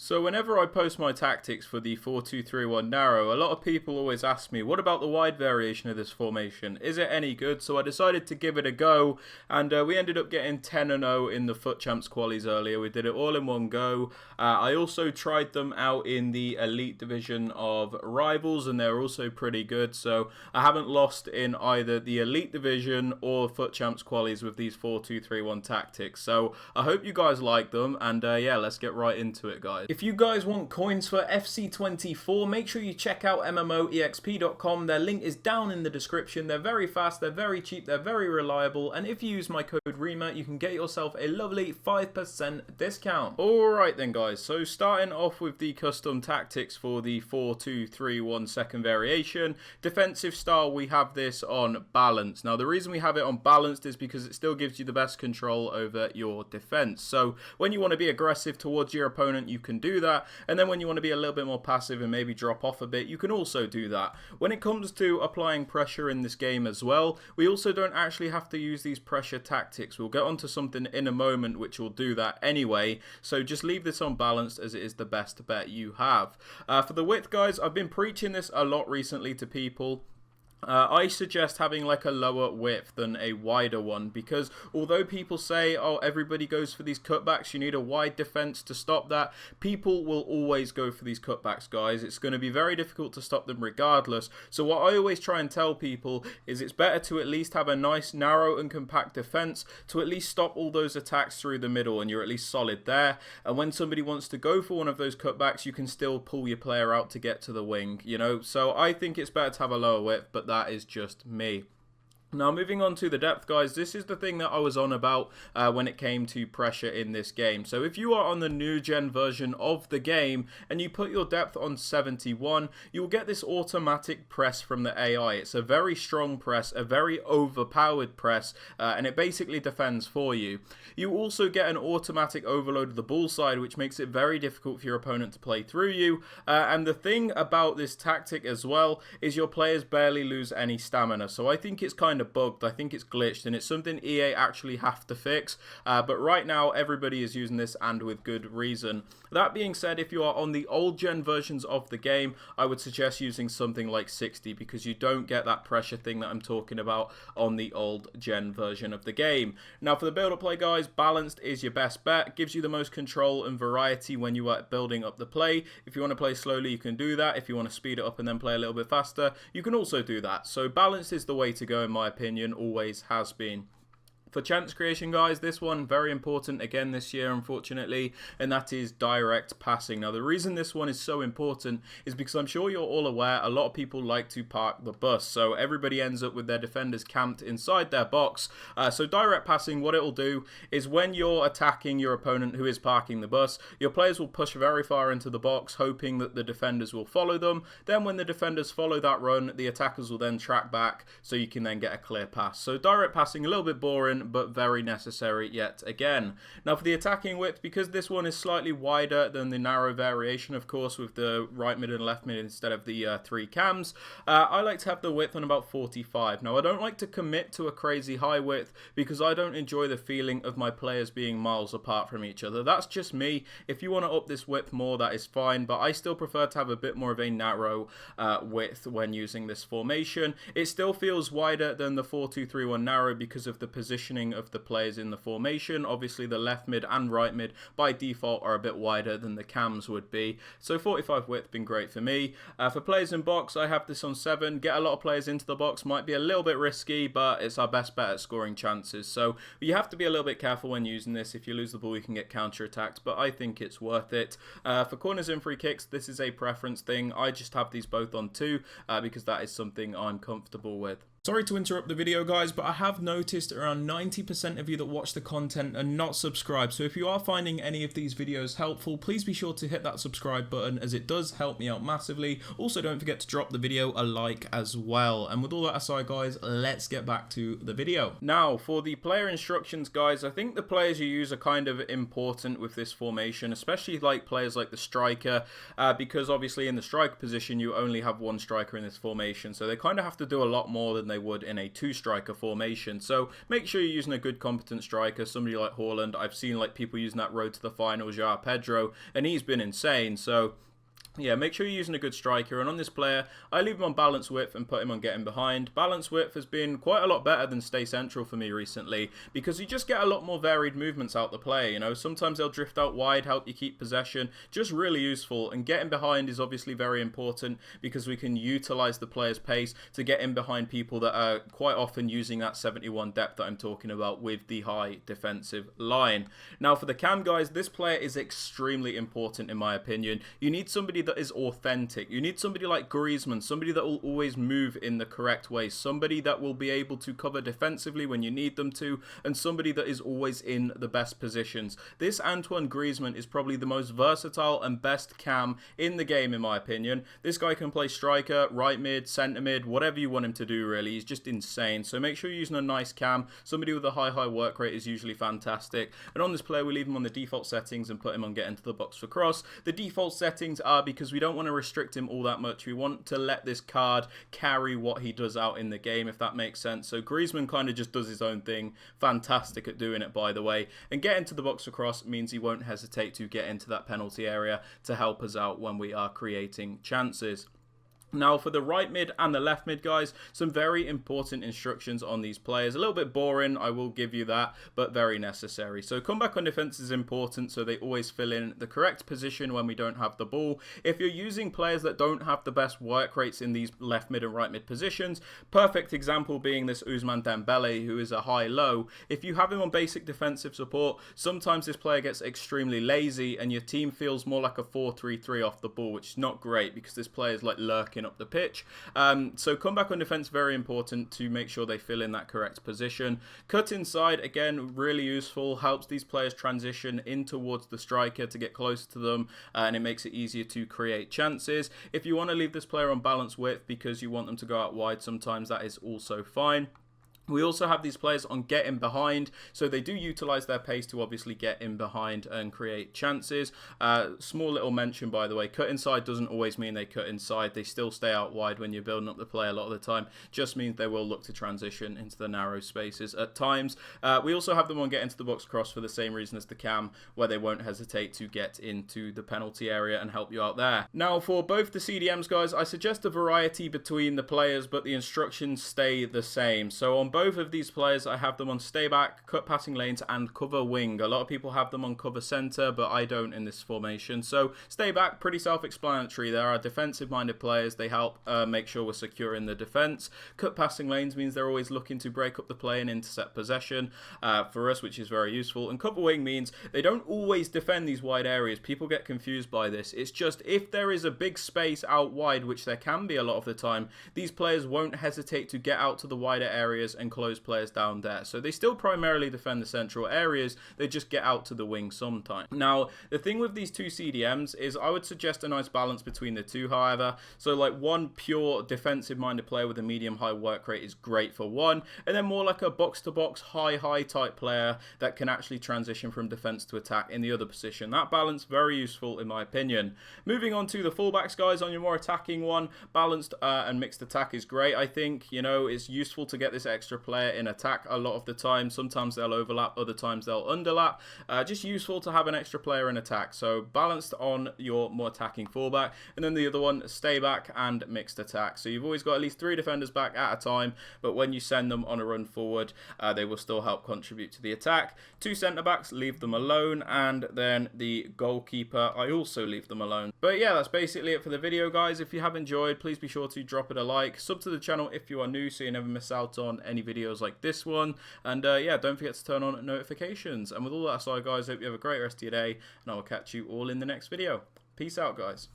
So whenever I post my tactics for the 4-2-3-1 narrow, a lot of people always ask me, what about the wide variation of this formation? Is it any good? So I decided to give it a go, and we ended up getting 10-0 in the Foot Champs qualies earlier. We did it all in one go. I also tried them out in the Elite Division of Rivals, and they're also pretty good. So I haven't lost in either the Elite Division or Foot Champs qualies with these 4-2-3-1 tactics. So I hope you guys like them, and yeah, let's get right into it, guys. If you guys want coins for FC24, make sure you check out MMOEXP.com. Their link is down in the description. They're very fast, they're very cheap, they're very reliable, and if you use my code Rema, you can get yourself a lovely 5% discount. Alright then, guys, so starting off with the custom tactics for the 4-2-3-1 second variation. Defensive style, we have this on balanced. Now, the reason we have it on balanced is because it still gives you the best control over your defense. So when you want to be aggressive towards your opponent, you can do that, and then when you want to be a little bit more passive and maybe drop off a bit, you can also do that. When it comes to applying pressure in this game as well, we also don't actually have to use these pressure tactics. We'll get onto something in a moment which will do that anyway, so just leave this unbalanced as it is the best bet you have. For the width, guys, I've been preaching this a lot recently to people. I suggest having like a lower width than a wider one, because although people say, oh, everybody goes for these cutbacks, you need a wide defense to stop that, people will always go for these cutbacks, guys. It's going to be very difficult to stop them regardless. So what I always try and tell people is it's better to at least have a nice narrow and compact defense to at least stop all those attacks through the middle, and you're at least solid there. And when somebody wants to go for one of those cutbacks, you can still pull your player out to get to the wing, you know. So I think it's better to have a lower width, but that is just me. Now, moving on to the depth, guys, this is the thing that I was on about when it came to pressure in this game. So if you are on the new gen version of the game and you put your depth on 71, you will get this automatic press from the AI. It's a very strong press, a very overpowered press, and it basically defends for you. You also get an automatic overload of the ball side, which makes it very difficult for your opponent to play through you. And the thing about this tactic as well is your players barely lose any stamina. So I think it's kind of bugged. I think it's glitched, and it's something EA actually have to fix, but right now everybody is using this, and with good reason. That being said, if you are on the old gen versions of the game, I would suggest using something like 60, because you don't get that pressure thing that I'm talking about on the old gen version of the game. Now, for the build up play, guys, balanced is your best bet. Gives you the most control and variety when you are building up the play. If you want to play slowly, you can do that. If you want to speed it up and then play a little bit faster, you can also do that. So balanced is the way to go, in my opinion, always has been. For chance creation, guys, this one very important again this year, unfortunately, and that is direct passing. Now, the reason this one is so important is because I'm sure you're all aware a lot of people like to park the bus, so everybody ends up with their defenders camped inside their box. So direct passing, what it will do is when you're attacking your opponent who is parking the bus, your players will push very far into the box, hoping that the defenders will follow them. Then when the defenders follow that run, the attackers will then track back, so you can then get a clear pass. So direct passing, a little bit boring, but very necessary yet again. Now, for the attacking width, because this one is slightly wider than the narrow variation, of course, with the right mid and left mid instead of the 3 cams, I like to have the width on about 45. Now, I don't like to commit to a crazy high width because I don't enjoy the feeling of my players being miles apart from each other. That's just me. If you want to up this width more, that is fine, but I still prefer to have a bit more of a narrow width when using this formation. It still feels wider than the 4-2-3-1 narrow because of the positioning of the players in the formation. Obviously, the left mid and right mid by default are a bit wider than the cams would be. So 45 width been great for me. For players in box, I have this on 7. Get a lot of players into the box might be a little bit risky, but it's our best bet at scoring chances. So you have to be a little bit careful when using this. If you lose the ball, you can get counter-attacked, but I think it's worth it. For corners and free kicks, this is a preference thing. I just have these both on 2 because that is something I'm comfortable with. Sorry to interrupt the video, guys, but I have noticed around 90% of you that watch the content are not subscribed. So if you are finding any of these videos helpful, please be sure to hit that subscribe button, as it does help me out massively. Also, don't forget to drop the video a like as well. And with all that aside, guys, let's get back to the video. Now, for the player instructions, guys, I think the players you use are kind of important with this formation, especially like players like the striker, because obviously in the striker position, you only have one striker in this formation. So they kind of have to do a lot more than they they would in a 2-striker formation. So make sure you're using a good competent striker, somebody like Haaland. I've seen like people using that road to the final, João Pedro, and he's been insane. So yeah, make sure you're using a good striker. And on this player, I leave him on balance width and put him on getting behind. Balance width has been quite a lot better than stay central for me recently, because you just get a lot more varied movements out the play. You know, sometimes they'll drift out wide, help you keep possession. Just really useful. And getting behind is obviously very important, because we can utilize the player's pace to get in behind people that are quite often using that 71 depth that I'm talking about with the high defensive line. Now for the cam, guys, this player is extremely important in my opinion. You need somebody that is authentic. You need somebody like Griezmann, somebody that will always move in the correct way, somebody that will be able to cover defensively when you need them to, and somebody that is always in the best positions. This Antoine Griezmann is probably the most versatile and best cam in the game in my opinion. This guy can play striker, right mid, centre mid, whatever you want him to do really. He's just insane. So make sure you're using a nice cam. Somebody with a high work rate is usually fantastic. And on this player, we leave him on the default settings and put him on getting to the box for cross. The default settings are because we don't want to restrict him all that much. We want to let this card carry what he does out in the game, if that makes sense. So Griezmann kind of just does his own thing. Fantastic at doing it, by the way. And getting to the box across means he won't hesitate to get into that penalty area to help us out when we are creating chances. Now for the right mid and the left mid, guys, some very important instructions on these players. A little bit boring, I will give you that, but very necessary. So comeback on defense is important, so they always fill in the correct position when we don't have the ball. If you're using players that don't have the best work rates in these left mid and right mid positions, perfect example being this Ousmane Dembele, who is a high-low. If you have him on basic defensive support, sometimes this player gets extremely lazy and your team feels more like a 4-3-3 off the ball, which is not great because this player is like lurking up the pitch. So comeback on defense, very important to make sure they fill in that correct position. Cut inside, again, really useful, helps these players transition in towards the striker to get close to them, and it makes it easier to create chances. If you want to leave this player on balance width because you want them to go out wide, sometimes that is also fine. We also have these players on get in behind, so they do utilize their pace to obviously get in behind and create chances. Small little mention, by the way, cut inside doesn't always mean they cut inside. They still stay out wide when you're building up the play a lot of the time. Just means they will look to transition into the narrow spaces at times. We also have them on get into the box cross for the same reason as the cam, where they won't hesitate to get into the penalty area and help you out there. Now for both the CDMs, guys, I suggest a variety between the players, but the instructions stay the same. So on both of these players, I have them on stay back, cut passing lanes, and cover wing. A lot of people have them on cover center, but I don't in this formation. So stay back, pretty self-explanatory. There are defensive-minded players. They help make sure we're secure in the defense. Cut passing lanes means they're always looking to break up the play and intercept possession for us, which is very useful. And cover wing means they don't always defend these wide areas. People get confused by this. It's just if there is a big space out wide, which there can be a lot of the time, these players won't hesitate to get out to the wider areas and close players down there. So they still primarily defend the central areas, they just get out to the wing sometimes. Now the thing with these two CDMs is I would suggest a nice balance between the two, however. So like one pure defensive minded player with a medium high work rate is great for one, and then more like a box to box high type player that can actually transition from defense to attack in the other position. That balance, very useful in my opinion. Moving on to the fullbacks, guys, on your more attacking one, balanced and mixed attack is great. I think, you know, it's useful to get this extra player in attack a lot of the time. Sometimes they'll overlap, other times they'll underlap. Just useful to have an extra player in attack. So balanced on your more attacking fullback, and then the other one, stay back and mixed attack. So you've always got at least 3 defenders back at a time, but when you send them on a run forward, they will still help contribute to the attack. 2 centre backs, leave them alone, and then the goalkeeper, I also leave them alone. But yeah, that's basically it for the video, guys. If you have enjoyed, please be sure to drop it a like, sub to the channel if you are new so you never miss out on any videos like this one, and yeah, don't forget to turn on notifications. And with all that aside, guys, I hope you have a great rest of your day, and I will catch you all in the next video. Peace out, guys.